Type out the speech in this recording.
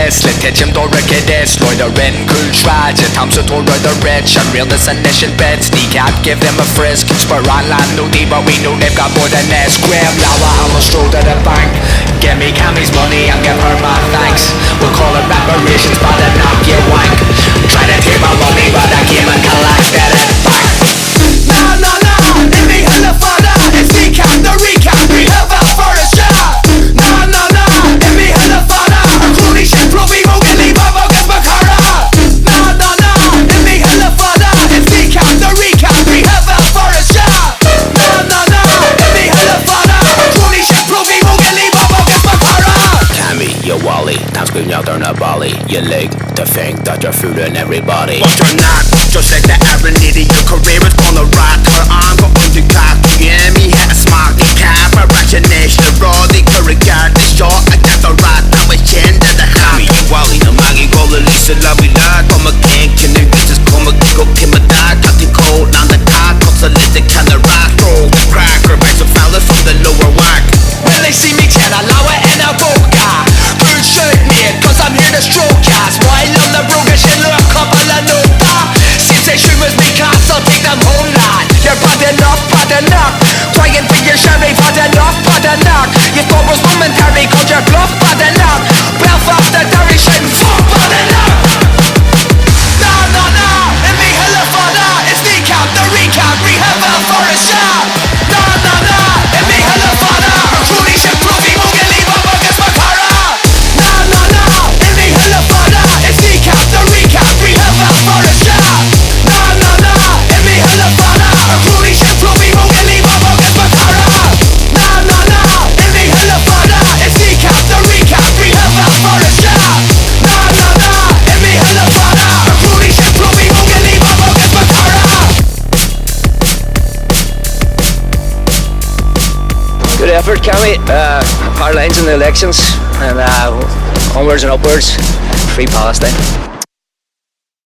Chris Litt hitchim Doricadis Loiter in cool trash Thompson told the rich Unrealness and nation beds Kneecap give them a frisk Spur on land no deep but we know they've got more than this Graham Lawa almost strolled to the bank Give me Cammy's money and give her my thanks We'll call it reparations but then knock you wank Try to take my money but I came and collect it back Nah, nah, nah, it be hella fada It's kneecap, the recap, we have a for a shot Nah, nah, nah, it be hella fada Clooney shit, Provy, Mogilly, Baba, get Bakara Nah, nah, nah, it be hella fada It's kneecap, the recap, we have a for a shot Nah, nah, nah, it be hella fada Clooney shit, Provy, Mogilly, Baba, get Bakara Cammy, you Wally, time scream out on a volley You like to think that you're fooling everybody But you're not, just like the average idiot Your career is gonna rot Her arm går under kak Yeah, me had a smart cap A rationation, rådig, kurrigar Det är jag, jag kan ta rat Han var känd, det är Cammy, you Wally När magi går och lyser, la vi lag Kommer känka nu, just kommer gå till med dag Alltid cold, landa kak Också lite kinda rock Roll the cracker, back så faller from the lower whack When they see me tjäna lawa en a boka Full shirt med, cause I'm here to stroke ya Smile on the broken shit, look couple of nota Since they shoot with me cars, I'll take them home lad You're bad enough, Trying to your sherry, bad enough You thought was momentary, called your bluff, bad enough Belfast, the direction, fuck, bad enough Nah, nah, nah, it be hella fada It's kneecap, the recap, rehab out for a shot Nah, nah, nah, it be hella fada Clooney shit, Provy, Mogilly, Baba, get Bakara Nah, nah, nah, it be hella fada It's kneecap, the recap, rehab out for a shot Nah, nah, nah, it be hella fada Clooney shit, Provy, Mogilly, Baba, get Bakara Nah, nah, nah, it be hella fada It's kneecap, the recap, rehab out for a shot Nah, nah, nah, it be hella fada Clooney shit, Provy, Mogilly, Baba, get Bakara Good effort, Cammy. Hard lines in the elections and onwards and upwards. Free Palestine.